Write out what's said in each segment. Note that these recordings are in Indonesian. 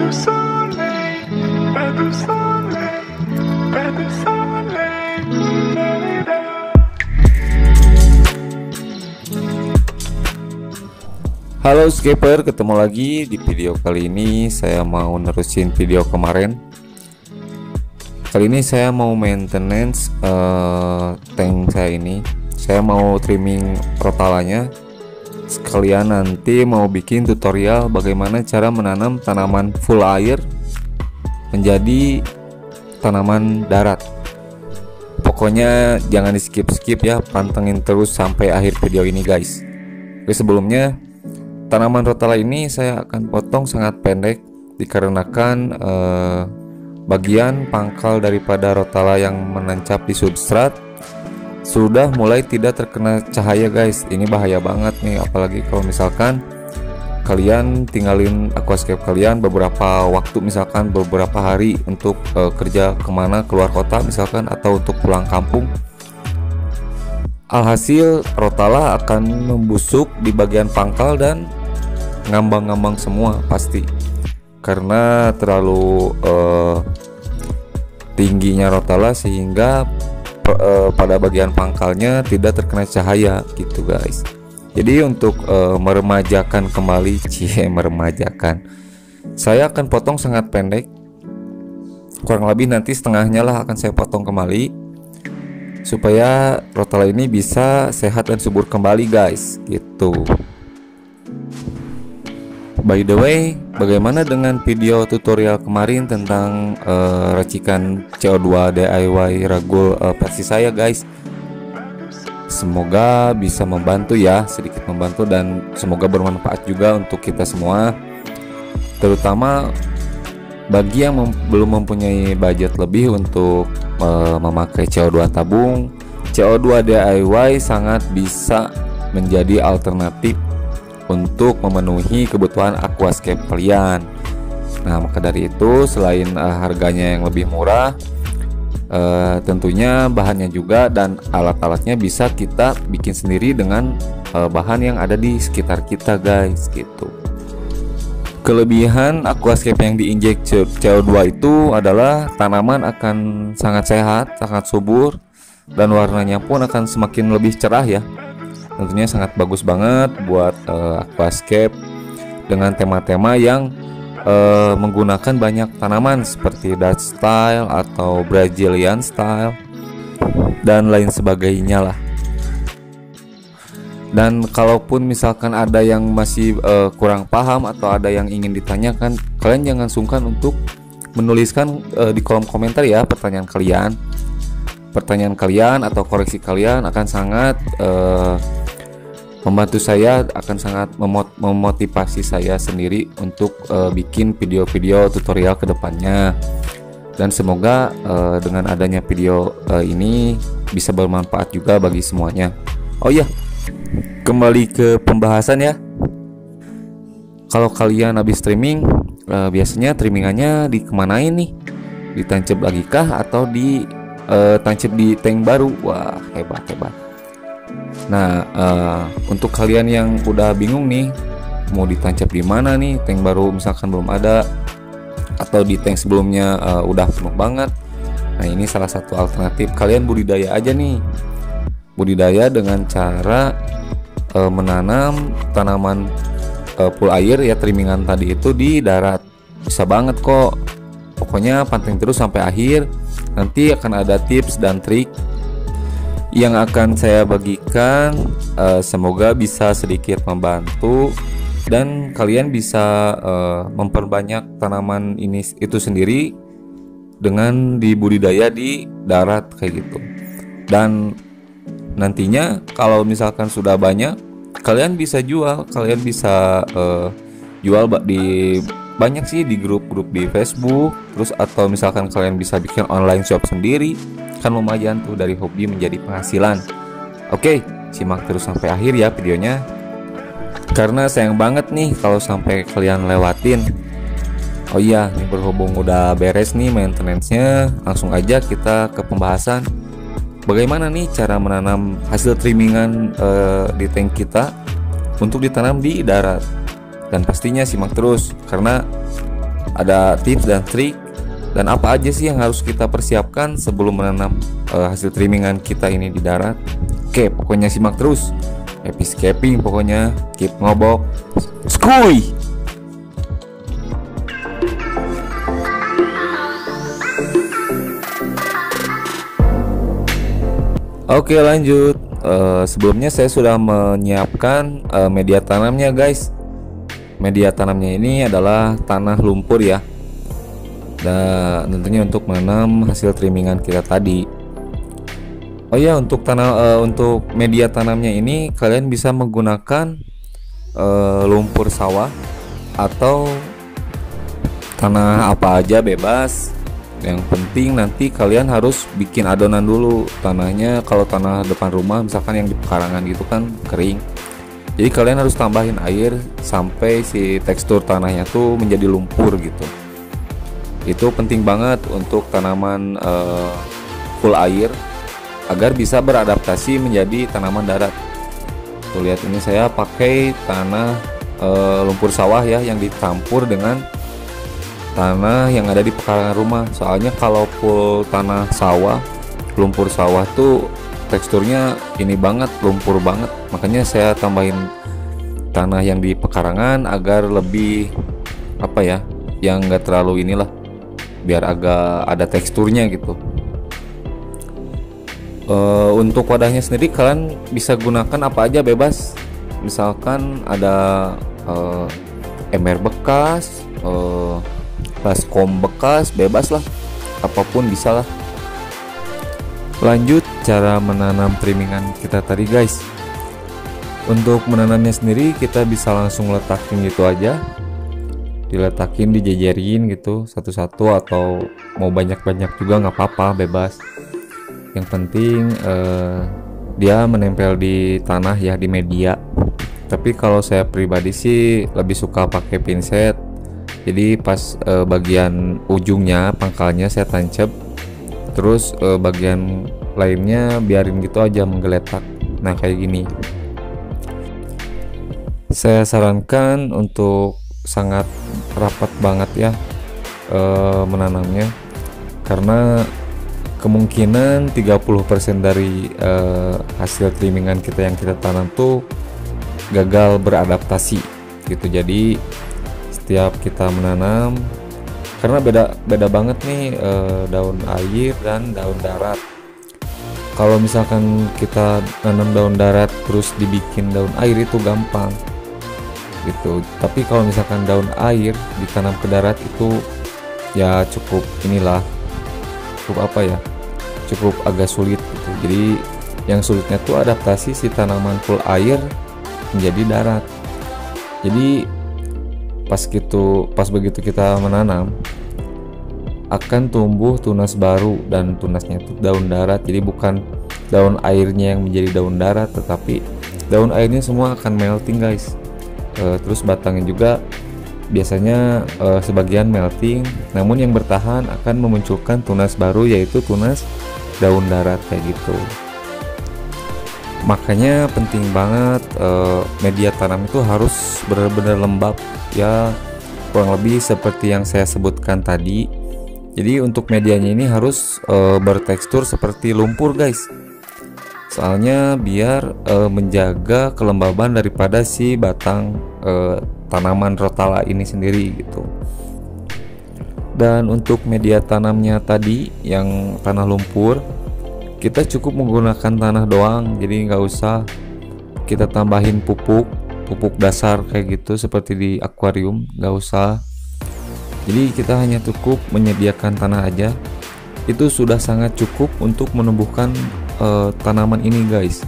du soleil, pas du soleil, pas du soleil. Halo skipper, ketemu lagi di video kali ini. Saya mau nerusin video kemarin. Kali ini saya mau maintenance tank saya ini. Saya mau trimming rotalanya. Sekalian nanti mau bikin tutorial bagaimana cara menanam tanaman full air menjadi tanaman darat. Pokoknya jangan di skip ya, pantengin terus sampai akhir video ini guys. Oke, sebelumnya tanaman rotala ini saya akan potong sangat pendek dikarenakan bagian pangkal daripada rotala yang menancap di substrat sudah mulai tidak terkena cahaya guys. Ini bahaya banget nih, apalagi kalau misalkan kalian tinggalin aquascape kalian beberapa waktu, misalkan beberapa hari untuk kerja kemana, keluar kota misalkan, atau untuk pulang kampung. Alhasil rotala akan membusuk di bagian pangkal dan ngambang-ngambang semua pasti, karena terlalu tingginya rotala sehingga pada bagian pangkalnya tidak terkena cahaya gitu guys. Jadi untuk meremajakan kembali, meremajakan, saya akan potong sangat pendek, kurang lebih nanti setengahnya lah akan saya potong kembali supaya rotala ini bisa sehat dan subur kembali guys gitu. By the way, bagaimana dengan video tutorial kemarin tentang racikan CO2 DIY ragul versi saya guys? Semoga bisa membantu ya, sedikit membantu, dan semoga bermanfaat juga untuk kita semua, terutama bagi yang belum mempunyai budget lebih untuk memakai CO2 tabung. CO2 DIY sangat bisa menjadi alternatif untuk memenuhi kebutuhan aquascape kalian. Nah, maka dari itu selain harganya yang lebih murah, tentunya bahannya juga dan alat-alatnya bisa kita bikin sendiri dengan bahan yang ada di sekitar kita guys gitu. Kelebihan aquascape yang diinjek CO2 itu adalah tanaman akan sangat sehat, sangat subur, dan warnanya pun akan semakin lebih cerah ya. Tentunya sangat bagus banget buat aquascape dengan tema-tema yang menggunakan banyak tanaman seperti Dutch style atau Brazilian style dan lain sebagainya lah. Dan kalaupun misalkan ada yang masih kurang paham atau ada yang ingin ditanyakan, kalian jangan sungkan untuk menuliskan di kolom komentar ya pertanyaan kalian. Pertanyaan kalian atau koreksi kalian akan sangat membantu saya, akan sangat memotivasi saya sendiri untuk bikin video-video tutorial kedepannya. Dan semoga dengan adanya video ini bisa bermanfaat juga bagi semuanya. Oh iya, kembali ke pembahasan ya. Kalau kalian habis trimming, biasanya trimmingannya dikemanain nih? Ditancap lagi kah atau ditancap di tank baru? Wah, hebat. Nah, untuk kalian yang udah bingung nih mau ditancap di mana nih, tank baru misalkan belum ada atau di tank sebelumnya udah penuh banget. Nah, ini salah satu alternatif, kalian budidaya aja nih. Budidaya dengan cara menanam tanaman full air ya, trimmingan tadi itu di darat. Bisa banget kok. Pokoknya panteng terus sampai akhir. Nanti akan ada tips dan trik yang akan saya bagikan, semoga bisa sedikit membantu dan kalian bisa memperbanyak tanaman ini itu sendiri dengan dibudidaya di darat kayak gitu. Dan nantinya kalau misalkan sudah banyak, kalian bisa jual, jual di banyak sih, di grup-grup di Facebook, terus atau misalkan kalian bisa bikin online shop sendiri. Kan lumayan tuh, dari hobi menjadi penghasilan. Oke, simak terus sampai akhir ya videonya, karena sayang banget nih kalau sampai kalian lewatin. Oh iya, ini berhubung udah beres nih maintenance-nya, langsung aja kita ke pembahasan. Bagaimana nih cara menanam hasil trimmingan di tank kita untuk ditanam di darat. Dan pastinya simak terus, karena ada tips dan trik dan apa aja sih yang harus kita persiapkan sebelum menanam hasil trimingan kita ini di darat. Oke, pokoknya simak terus. Happy scaping pokoknya, keep ngobok. Skuy. Oke, lanjut. Sebelumnya saya sudah menyiapkan media tanamnya, guys. Media tanamnya ini adalah tanah lumpur ya. Dan tentunya untuk menanam hasil trimingan kita tadi. Oh ya, untuk untuk media tanamnya ini kalian bisa menggunakan lumpur sawah atau tanah apa aja bebas. Yang penting nanti kalian harus bikin adonan dulu tanahnya. Kalau tanah depan rumah misalkan yang di pekarangan gitu kan kering, jadi kalian harus tambahin air sampai si tekstur tanahnya tuh menjadi lumpur gitu. Itu penting banget untuk tanaman full air agar bisa beradaptasi menjadi tanaman darat. Tuh lihat, ini saya pakai tanah lumpur sawah ya, yang dicampur dengan tanah yang ada di pekarangan rumah. Soalnya kalau full tanah sawah, lumpur sawah tuh teksturnya ini banget, lumpur banget. Makanya saya tambahin tanah yang di pekarangan agar lebih apa ya, yang enggak terlalu inilah, biar agak ada teksturnya gitu. Untuk wadahnya sendiri kalian bisa gunakan apa aja bebas. Misalkan ada ember bekas, baskom bekas, bebas lah, apapun bisa lah. Lanjut cara menanam trimingan kita tadi, guys. Untuk menanamnya sendiri kita bisa langsung letakin gitu aja, diletakin, dijejerin gitu satu-satu, atau mau banyak-banyak juga nggak apa-apa, bebas. Yang penting dia menempel di tanah ya, di media. Tapi kalau saya pribadi sih lebih suka pakai pinset. Jadi pas bagian ujungnya, pangkalnya saya tancap, terus bagian lainnya biarin gitu aja menggeletak. Nah kayak gini. Saya sarankan untuk sangat rapat banget ya menanamnya, karena kemungkinan 30% dari hasil trimingan kita yang kita tanam tuh gagal beradaptasi gitu. Jadi setiap kita menanam, karena beda banget nih daun air dan daun darat. Kalau misalkan kita nanam daun darat terus dibikin daun air itu gampang gitu. Tapi kalau misalkan daun air ditanam ke darat itu ya cukup inilah, cukup apa ya, cukup agak sulit gitu. Jadi yang sulitnya tuh adaptasi si tanaman full air menjadi darat. Jadi pas begitu kita menanam akan tumbuh tunas baru, dan tunasnya itu daun darat. Jadi bukan daun airnya yang menjadi daun darat, tetapi daun airnya semua akan melting, guys. Terus batangnya juga biasanya sebagian melting, namun yang bertahan akan memunculkan tunas baru, yaitu tunas daun darat kayak gitu. Makanya penting banget media tanam itu harus benar-benar lembab ya, kurang lebih seperti yang saya sebutkan tadi. Jadi untuk medianya ini harus bertekstur seperti lumpur, guys. Soalnya biar menjaga kelembaban daripada si batang tanaman rotala ini sendiri gitu. Dan untuk media tanamnya tadi yang tanah lumpur, kita cukup menggunakan tanah doang. Jadi nggak usah kita tambahin pupuk dasar kayak gitu seperti di akuarium, nggak usah. Jadi kita hanya cukup menyediakan tanah aja, itu sudah sangat cukup untuk menumbuhkan tanaman ini, guys.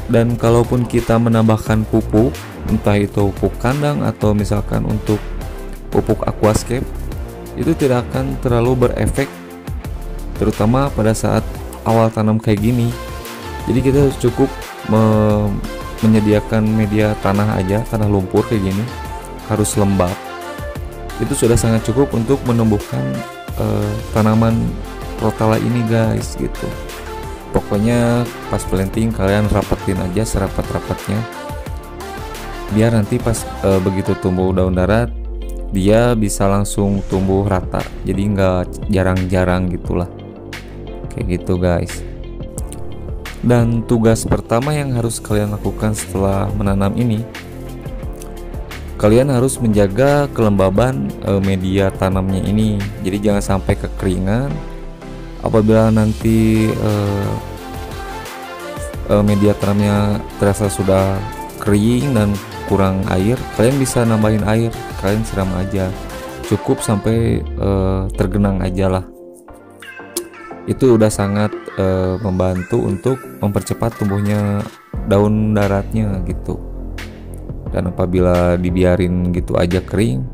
Dan kalaupun kita menambahkan pupuk, entah itu pupuk kandang atau misalkan untuk pupuk aquascape, itu tidak akan terlalu berefek, terutama pada saat awal tanam kayak gini. Jadi kita cukup menyediakan media tanah aja, tanah lumpur kayak gini, harus lembab. Itu sudah sangat cukup untuk menumbuhkan tanaman rotala ini, guys, gitu. Pokoknya pas planting kalian rapetin aja serapat-rapatnya, biar nanti pas begitu tumbuh daun darat dia bisa langsung tumbuh rata, jadi nggak jarang-jarang gitulah, kayak gitu guys. Dan tugas pertama yang harus kalian lakukan setelah menanam ini, kalian harus menjaga kelembaban media tanamnya ini, jadi jangan sampai kekeringan. Apabila nanti media tanamnya terasa sudah kering dan kurang air, kalian bisa nambahin air, kalian siram aja, cukup sampai tergenang aja lah. Itu udah sangat membantu untuk mempercepat tumbuhnya daun daratnya gitu. Dan apabila dibiarin gitu aja kering,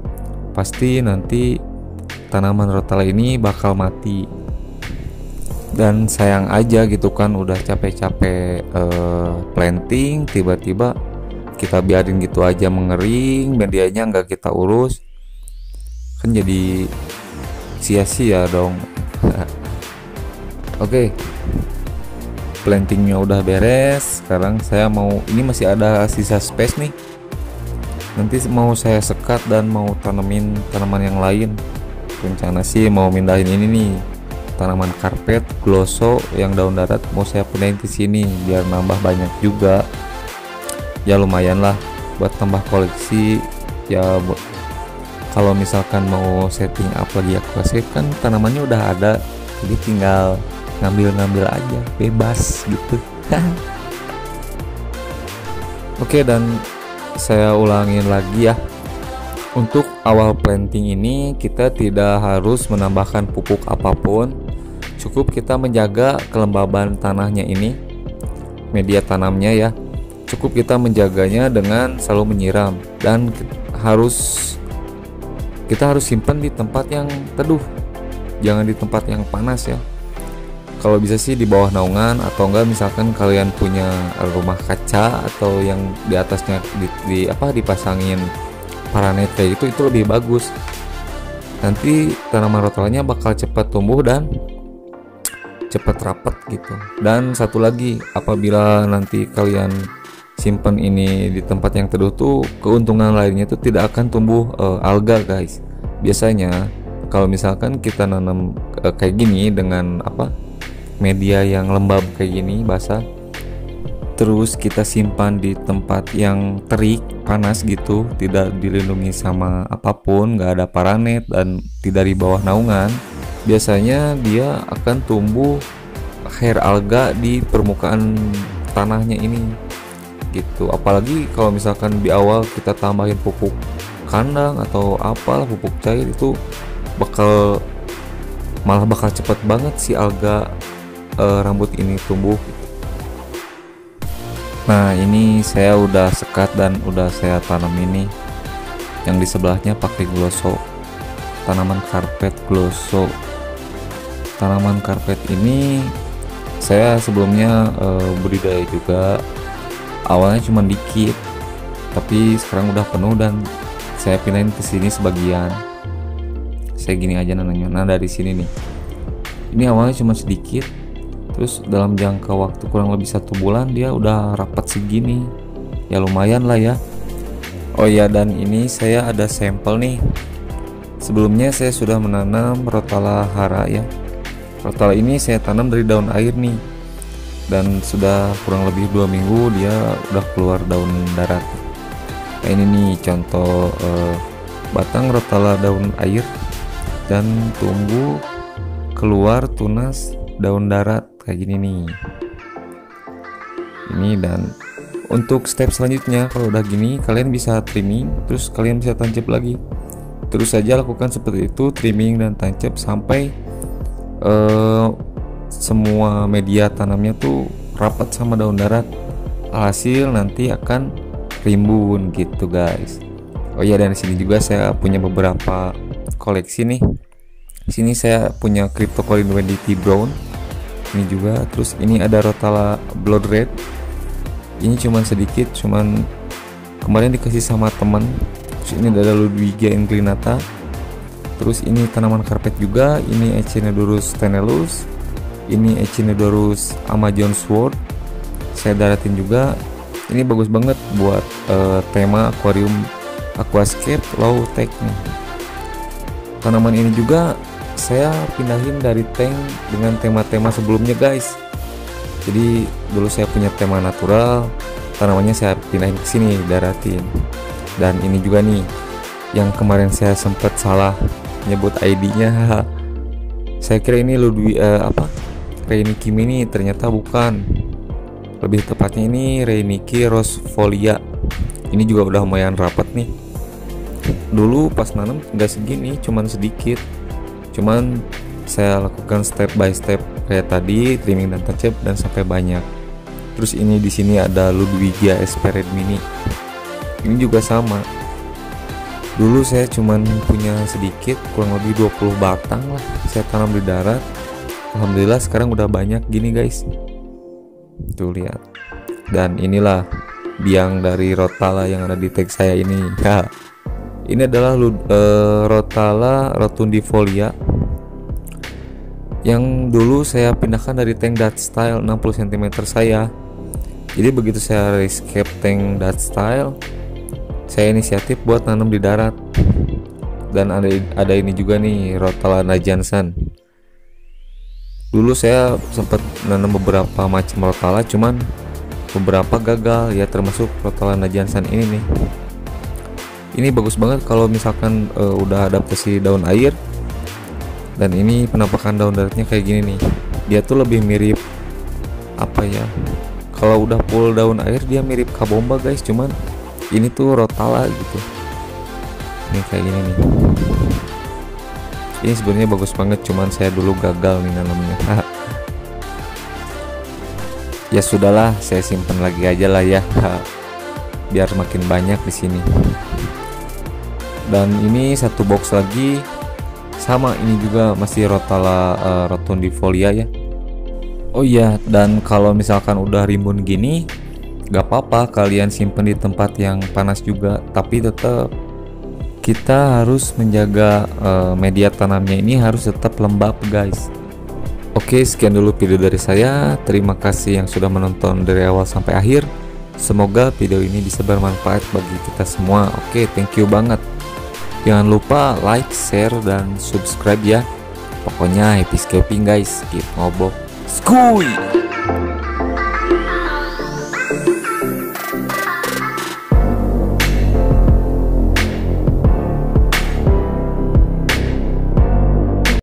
pasti nanti tanaman rotala ini bakal mati. Dan sayang aja gitu kan, udah capek-capek planting, tiba-tiba kita biarin gitu aja mengering, medianya nggak kita urus, kan jadi sia-sia dong. Oke, plantingnya udah beres. Sekarang saya mau, ini masih ada sisa space nih, nanti mau saya sekat dan mau tanemin tanaman yang lain. Rencana sih mau mindahin ini nih, tanaman karpet gloso yang daun darat mau saya pindahin ke sini biar nambah banyak juga. Ya lumayan lah buat tambah koleksi ya. Kalau misalkan mau setting up lagi aquascape kan tanamannya udah ada, jadi tinggal ngambil aja bebas gitu. Oke, dan saya ulangin lagi ya, untuk awal planting ini kita tidak harus menambahkan pupuk apapun, cukup kita menjaga kelembaban tanahnya ini, media tanamnya ya. Cukup kita menjaganya dengan selalu menyiram, dan kita harus simpan di tempat yang teduh, jangan di tempat yang panas ya. Kalau bisa sih di bawah naungan, atau enggak misalkan kalian punya rumah kaca atau yang di atasnya dipasangin paranet kayak gitu, itu lebih bagus. Nanti tanaman rotalanya bakal cepat tumbuh dan cepat rapat gitu. Dan satu lagi, apabila nanti kalian simpan ini di tempat yang teduh tuh, keuntungan lainnya tuh tidak akan tumbuh alga guys. Biasanya kalau misalkan kita nanam kayak gini dengan media yang lembab kayak gini, basah, terus kita simpan di tempat yang terik panas gitu, tidak dilindungi sama apapun, nggak ada paranet dan tidak di bawah naungan, biasanya dia akan tumbuh hair alga di permukaan tanahnya ini gitu. Apalagi kalau misalkan di awal kita tambahin pupuk kandang atau apalah, pupuk cair, itu malah bakal cepet banget si alga rambut ini tumbuh. Nah, ini saya udah sekat dan udah saya tanam ini. Yang di sebelahnya pakai gloso, tanaman karpet gloso. Tanaman karpet ini saya sebelumnya budidaya juga. Awalnya cuma dikit, tapi sekarang udah penuh dan saya pindahin ke sini sebagian. Saya gini aja nanamnya. Nah, dari sini nih, ini awalnya cuma sedikit, terus dalam jangka waktu kurang lebih 1 bulan dia udah rapat segini. Ya lumayan lah ya. Oh ya, dan ini saya ada sampel nih. Sebelumnya saya sudah menanam rotala hara ya. Rotala ini saya tanam dari daun air nih, dan sudah kurang lebih 2 minggu dia udah keluar daun darat. Nah, ini nih contoh batang rotala daun air dan tumbuh keluar tunas daun darat kayak gini nih. Ini, dan untuk step selanjutnya kalau udah gini kalian bisa trimming, terus kalian bisa tancap lagi. Terus saja lakukan seperti itu, trimming dan tancap sampai semua media tanamnya tuh rapat sama daun darat. Alhasil nanti akan rimbun gitu guys. Oh iya, dan di sini juga saya punya beberapa koleksi nih. Di sini saya punya Cryptocorin Wedity Brown. Ini juga, terus ini ada Rotala Blood Red. Ini cuman sedikit, cuman kemarin dikasih sama teman. Terus ini ada Ludwigia inclinata. Terus ini tanaman karpet juga, ini Echinodorus tenellus, ini Echinodorus Amazon Sword. Saya daratin juga. Ini bagus banget buat tema aquarium aquascape low tech nih. tanaman ini juga saya pindahin dari tank dengan tema-tema sebelumnya guys. Jadi dulu saya punya tema natural, tanamannya saya pindahin ke sini, daratin. Dan ini juga nih yang kemarin saya sempat salah nyebut ID-nya. Saya kira ini Reiniki mini, ternyata bukan. Lebih tepatnya ini Reiniki Rosefolia. Ini juga udah lumayan rapat nih. Dulu pas nanam nggak segini, cuman sedikit. Cuman saya lakukan step by step kayak tadi, trimming dan touch up dan sampai banyak. Terus ini di sini ada Ludwigia Espered mini. Ini juga sama. Dulu saya cuman punya sedikit, kurang lebih 20 batang lah. Saya tanam di darat. Alhamdulillah sekarang udah banyak gini guys. Tuh lihat. Dan inilah biang dari Rotala yang ada di tag saya ini. Ya. Ini adalah Rotala rotundifolia yang dulu saya pindahkan dari tank Dutch style 60 cm saya. Jadi begitu saya rescape tank Dutch style, saya inisiatif buat nanam di darat. Dan ada ini juga nih Rotala Najansan. Dulu saya sempat nanam beberapa macam Rotala, cuman beberapa gagal ya, termasuk Rotala Najansan ini nih. Ini bagus banget kalau misalkan udah adaptasi daun air. Dan ini penampakan daun daratnya kayak gini nih. Dia tuh lebih mirip apa ya? Kalau udah full daun air dia mirip kabomba guys, cuman ini tuh Rotala gitu. Ini kayak gini nih. Ini sebenarnya bagus banget, cuman saya dulu gagal nih nanamnya. Ya sudahlah, saya simpen lagi aja lah ya. Biar makin banyak di sini. Dan ini satu box lagi sama, ini juga masih Rotala rotundifolia ya. Oh iya, dan kalau misalkan udah rimbun gini, gak apa-apa kalian simpen di tempat yang panas juga, tapi tetap kita harus menjaga media tanamnya ini harus tetap lembab guys. Oke, sekian dulu video dari saya. Terima kasih yang sudah menonton dari awal sampai akhir. Semoga video ini bisa bermanfaat bagi kita semua. Oke, thank you banget. Jangan lupa like, share, dan subscribe ya. Pokoknya happy scaping guys. Keep ngobok. Skuy!